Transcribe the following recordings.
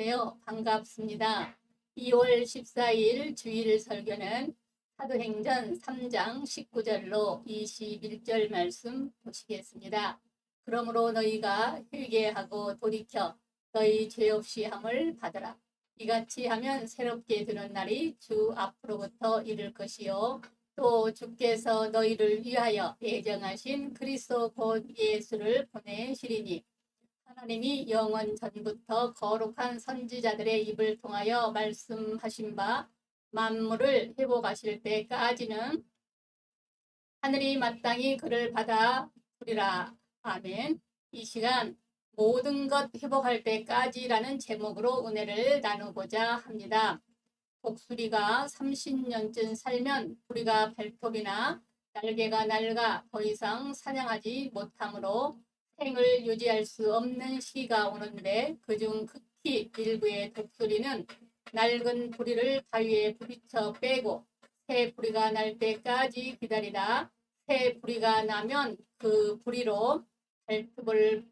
안녕하세요. 반갑습니다. 2월 14일 주일 설교는 사도행전 3장 19절로 21절 말씀 보시겠습니다. 그러므로 너희가 회개하고 돌이켜 너희 죄 없이 함을 받으라. 이같이 하면 새롭게 드는 날이 주 앞으로부터 이를 것이요. 또 주께서 너희를 위하여 예정하신 그리스도 곧 예수를 보내시리니 하나님이 영원 전부터 거룩한 선지자들의 입을 통하여 말씀하신 바 만물을 회복하실 때까지는 하늘이 마땅히 그를 받아 부리라. 아멘. 이 시간 모든 것 회복할 때까지라는 제목으로 은혜를 나누고자 합니다. 독수리가 30년쯤 살면 부리가 발톱이나 날개가 낡아 더 이상 사냥하지 못하므로 생을 유지할 수 없는 시기가 오는데 그중 극히 일부의 독수리는 낡은 부리를 바위에 부딪혀 빼고 새 부리가 날 때까지 기다리다 새 부리가 나면 그 부리로 발톱을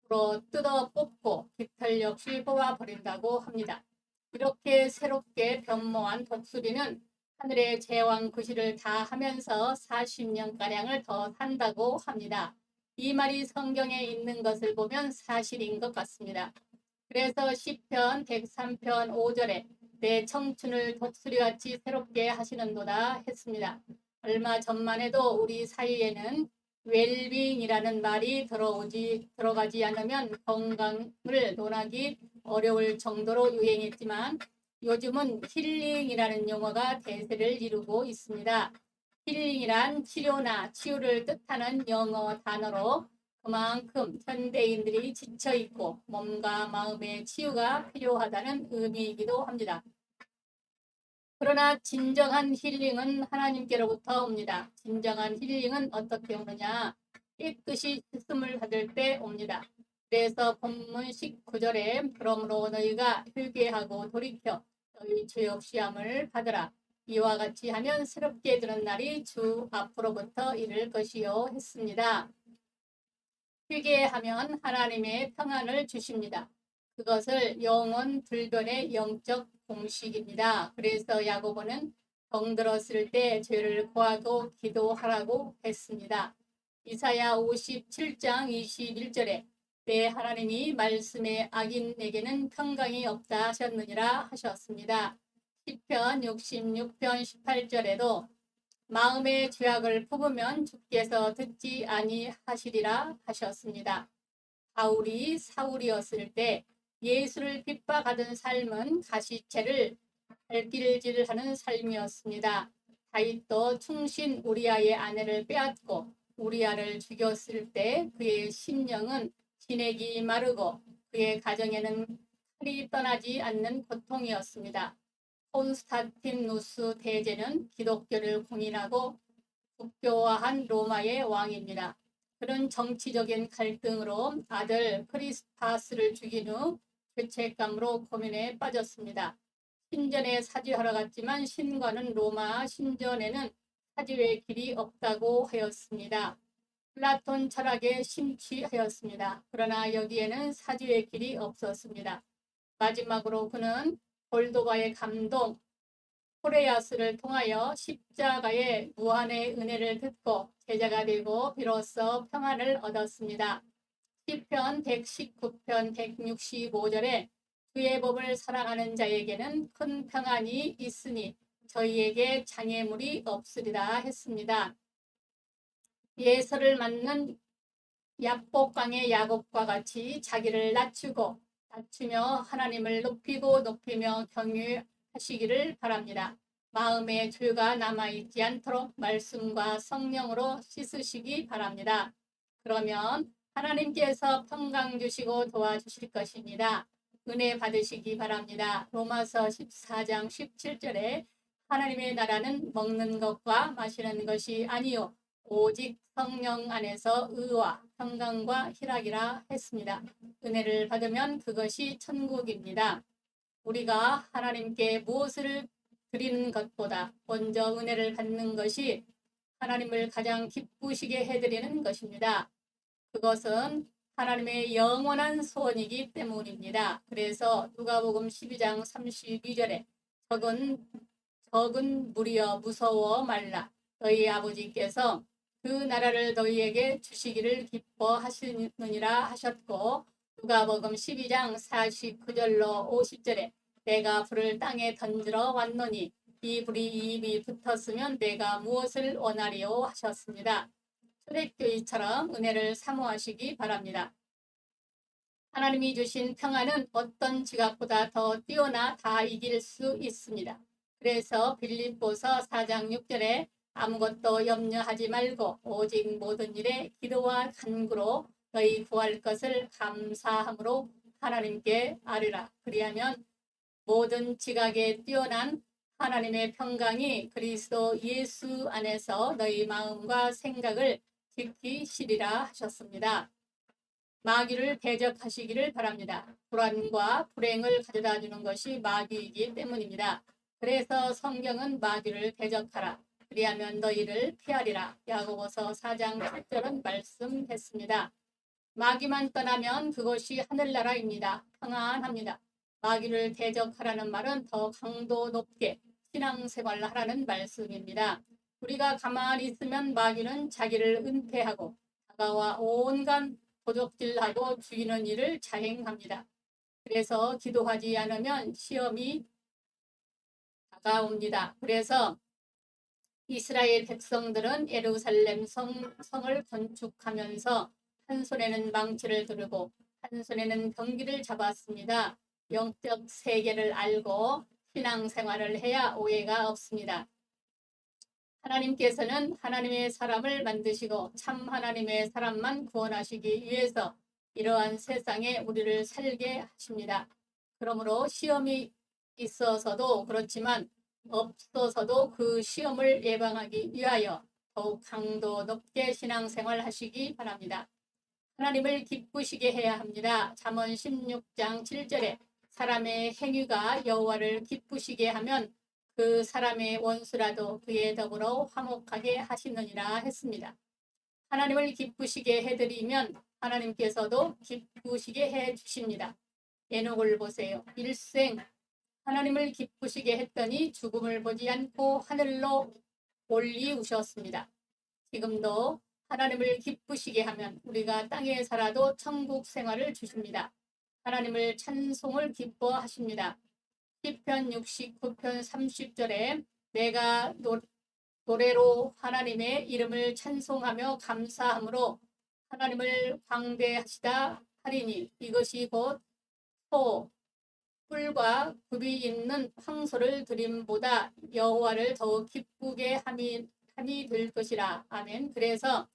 불어 뜯어 뽑고 깃털 역시 뽑아버린다고 합니다. 이렇게 새롭게 변모한 독수리는 하늘의 제왕 구실을 다 하면서 40년가량을 더 산다고 합니다. 이 말이 성경에 있는 것을 보면 사실인 것 같습니다. 그래서 시편 103편 5절에 내 청춘을 독수리같이 새롭게 하시는도다 했습니다. 얼마 전만 해도 우리 사이에는 웰빙이라는 말이 들어가지 않으면 건강을 논하기 어려울 정도로 유행했지만 요즘은 힐링이라는 용어가 대세를 이루고 있습니다. 힐링이란 치료나 치유를 뜻하는 영어 단어로 그만큼 현대인들이 지쳐있고 몸과 마음의 치유가 필요하다는 의미이기도 합니다. 그러나 진정한 힐링은 하나님께로부터 옵니다. 진정한 힐링은 어떻게 오느냐? 깨끗이 씻음을 받을 때 옵니다. 그래서 본문 19절에 그러므로 너희가 회개하고 돌이켜 너희 죄 없이 함을 받으라. 이와 같이 하면 새롭게 드는 날이 주 앞으로부터 이를 것이요 했습니다. 회개하면 하나님의 평안을 주십니다. 그것을 영원 불변의 영적 공식입니다. 그래서 야고보는 병들었을 때 죄를 고하고 기도하라고 했습니다. 이사야 57장 21절에 내 하나님이 말씀에 악인에게는 평강이 없다 하셨느니라 하셨습니다. 시편 66편 18절에도 마음의 죄악을 품으면 주께서 듣지 아니하시리라 하셨습니다. 바울이 사울이었을 때 예수를 핍박하던 삶은 가시체를 발길질하는 삶이었습니다. 다윗도 충신 우리아의 아내를 빼앗고 우리아를 죽였을 때 그의 심령은 진액이 마르고 그의 가정에는 칼이 떠나지 않는 고통이었습니다. 콘스탄티누스 대제는 기독교를 공인하고 국교화한 로마의 왕입니다. 그런 정치적인 갈등으로 아들 크리스파스를 죽인 후 죄책감으로 고민에 빠졌습니다. 신전에 사죄하러 갔지만 신과는 로마 신전에는 사죄의 길이 없다고 하였습니다. 플라톤 철학에 심취하였습니다. 그러나 여기에는 사죄의 길이 없었습니다. 마지막으로 그는 볼도바의 감동 호레아스를 통하여 십자가의 무한의 은혜를 듣고 제자가 되고 비로소 평안을 얻었습니다. 시편 119편 165절에 주의 법을 사랑하는 자에게는 큰 평안이 있으니 저희에게 장애물이 없으리라 했습니다. 예서를 맞는 약복강의 야곱과 같이 자기를 낮추며 하나님을 높이며 경유하시기를 바랍니다. 마음에 죄가 남아있지 않도록 말씀과 성령으로 씻으시기 바랍니다. 그러면 하나님께서 평강 주시고 도와주실 것입니다. 은혜 받으시기 바랍니다. 로마서 14장 17절에 하나님의 나라는 먹는 것과 마시는 것이 아니요 오직 성령 안에서 의와 평강과 희락이라 했습니다. 은혜를 받으면 그것이 천국입니다. 우리가 하나님께 무엇을 드리는 것보다 먼저 은혜를 받는 것이 하나님을 가장 기쁘시게 해드리는 것입니다. 그것은 하나님의 영원한 소원이기 때문입니다. 그래서 누가복음 12장 32절에 적은 무리여 무서워 말라. 너희 아버지께서 그 나라를 너희에게 주시기를 기뻐하시느니라 하셨고, 누가복음 12장 49절로 50절에 내가 불을 땅에 던지러 왔노니 이 불이 이 입이 붙었으면 내가 무엇을 원하리요 하셨습니다. 초대교회처럼 은혜를 사모하시기 바랍니다. 하나님이 주신 평안은 어떤 지각보다 더 뛰어나 다 이길 수 있습니다. 그래서 빌립보서 4장 6절에 아무것도 염려하지 말고 오직 모든 일에 기도와 간구로 너희 구할 것을 감사함으로 하나님께 아뢰라. 그리하면 모든 지각에 뛰어난 하나님의 평강이 그리스도 예수 안에서 너희 마음과 생각을 지키시리라 하셨습니다. 마귀를 대적하시기를 바랍니다. 불안과 불행을 가져다 주는 것이 마귀이기 때문입니다. 그래서 성경은 마귀를 대적하라. 그리하면 너희를 피하리라. 야고보서 4장 7절은 말씀했습니다. 마귀만 떠나면 그것이 하늘나라입니다. 평안합니다. 마귀를 대적하라는 말은 더 강도 높게 신앙생활을 하라는 말씀입니다. 우리가 가만히 있으면 마귀는 자기를 은폐하고 다가와 온갖 도적질하고 죽이는 일을 자행합니다. 그래서 기도하지 않으면 시험이 다가옵니다. 그래서 이스라엘 백성들은 예루살렘 성을 건축하면서 한 손에는 망치를 들고 한 손에는 병기를 잡았습니다. 영적 세계를 알고 신앙생활을 해야 오해가 없습니다. 하나님께서는 하나님의 사람을 만드시고 참 하나님의 사람만 구원하시기 위해서 이러한 세상에 우리를 살게 하십니다. 그러므로 시험이 있어서도 그렇지만 없어서도 그 시험을 예방하기 위하여 더욱 강도 높게 신앙생활 하시기 바랍니다. 하나님을 기쁘시게 해야 합니다. 잠언 16장 7절에 사람의 행위가 여호와를 기쁘시게 하면 그 사람의 원수라도 그에 더불어 화목하게 하시느니라 했습니다. 하나님을 기쁘시게 해드리면 하나님께서도 기쁘시게 해주십니다. 에녹을 보세요. 일생 하나님을 기쁘시게 했더니 죽음을 보지 않고 하늘로 올리우셨습니다. 지금도 하나님을 기쁘시게 하면 우리가 땅에 살아도 천국 생활을 주십니다. 하나님을 찬송을 기뻐하십니다. 시편 69편 30절에 내가 노래로 하나님의 이름을 찬송하며 감사함으로 하나님을 광대하시다 하리니 이것이 곧 소, 뿔과 굽이 있는 황소를 드림보다 여호와를 더욱 기쁘게 함이 될 것이라. 아멘. 그래서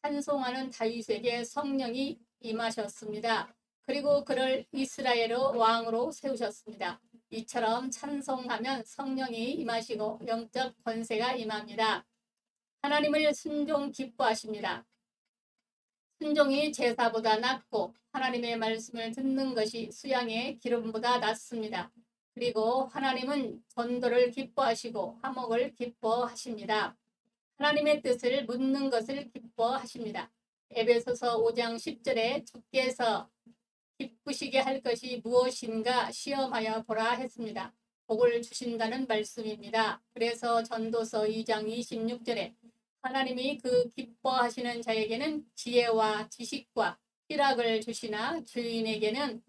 찬송하는 다윗에게 성령이 임하셨습니다. 그리고 그를 이스라엘의 왕으로 세우셨습니다. 이처럼 찬송하면 성령이 임하시고 영적 권세가 임합니다. 하나님을 순종 기뻐하십니다. 순종이 제사보다 낫고 하나님의 말씀을 듣는 것이 수양의 기름보다 낫습니다. 그리고 하나님은 전도를 기뻐하시고 화목을 기뻐하십니다. 하나님의 뜻을 묻는 것을 기뻐하십니다. 에베소서 5장 10절에 주께서 기쁘시게 할 것이 무엇인가 시험하여 보라 했습니다. 복을 주신다는 말씀입니다. 그래서 전도서 2장 26절에 하나님이 그 기뻐하시는 자에게는 지혜와 지식과 희락을 주시나 주인에게는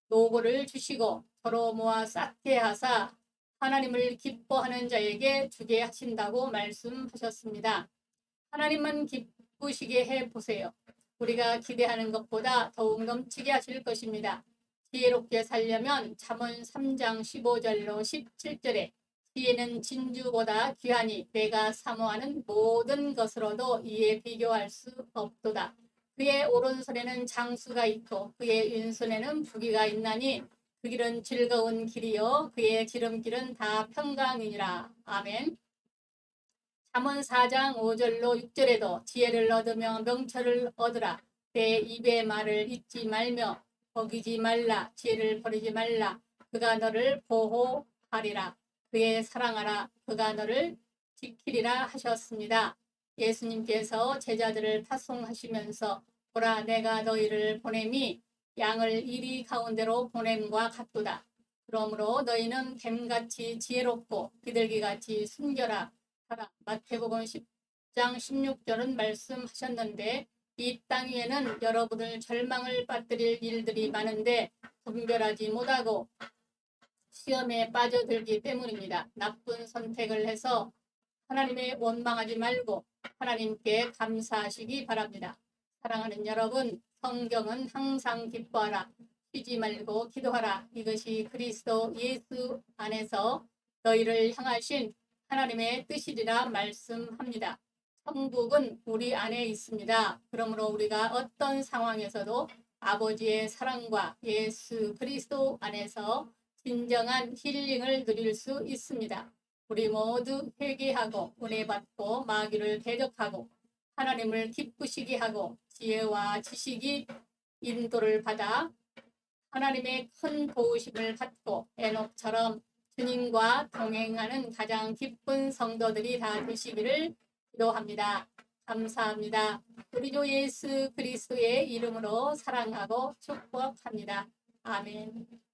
노고를 주시고 서로 모아 쌓게 하사 하나님을 기뻐하는 자에게 주게 하신다고 말씀하셨습니다. 하나님만 기쁘시게 해보세요. 우리가 기대하는 것보다 더욱 넘치게 하실 것입니다. 지혜롭게 살려면 잠언 3장 15절로 17절에 지혜는 진주보다 귀하니 내가 사모하는 모든 것으로도 이에 비교할 수 없도다. 그의 오른손에는 장수가 있고 그의 왼손에는 부귀가 있나니 그 길은 즐거운 길이요 그의 지름길은 다 평강이니라. 아멘. 잠언 4장 5절로 6절에도 지혜를 얻으며 명철을 얻으라. 내 입의 말을 잊지 말며 어기지 말라. 지혜를 버리지 말라. 그가 너를 보호하리라. 그의 사랑하라. 그가 너를 지키리라 하셨습니다. 예수님께서 제자들을 파송하시면서 보라 내가 너희를 보냄이 양을 이리 가운데로 보냄과 같도다. 그러므로 너희는 뱀같이 지혜롭고 비둘기같이 순결하라. 마태복음 10장 16절은 말씀하셨는데 이 땅 위에는 여러분을 절망을 빠뜨릴 일들이 많은데 분별하지 못하고 시험에 빠져들기 때문입니다. 나쁜 선택을 해서 하나님의 원망하지 말고 하나님께 감사하시기 바랍니다. 사랑하는 여러분, 성경은 항상 기뻐하라, 쉬지 말고 기도하라. 이것이 그리스도 예수 안에서 너희를 향하신 하나님의 뜻이리라 말씀합니다. 천국은 우리 안에 있습니다. 그러므로 우리가 어떤 상황에서도 아버지의 사랑과 예수 그리스도 안에서 진정한 힐링을 누릴 수 있습니다. 우리 모두 회개하고 은혜 받고 마귀를 대적하고 하나님을 기쁘시게 하고 지혜와 지식이 인도를 받아 하나님의 큰 도우심을 받고 에녹처럼 주님과 동행하는 가장 기쁜 성도들이 다 되시기를 기도합니다. 감사합니다. 우리 주 예수 그리스도의 이름으로 사랑하고 축복합니다. 아멘.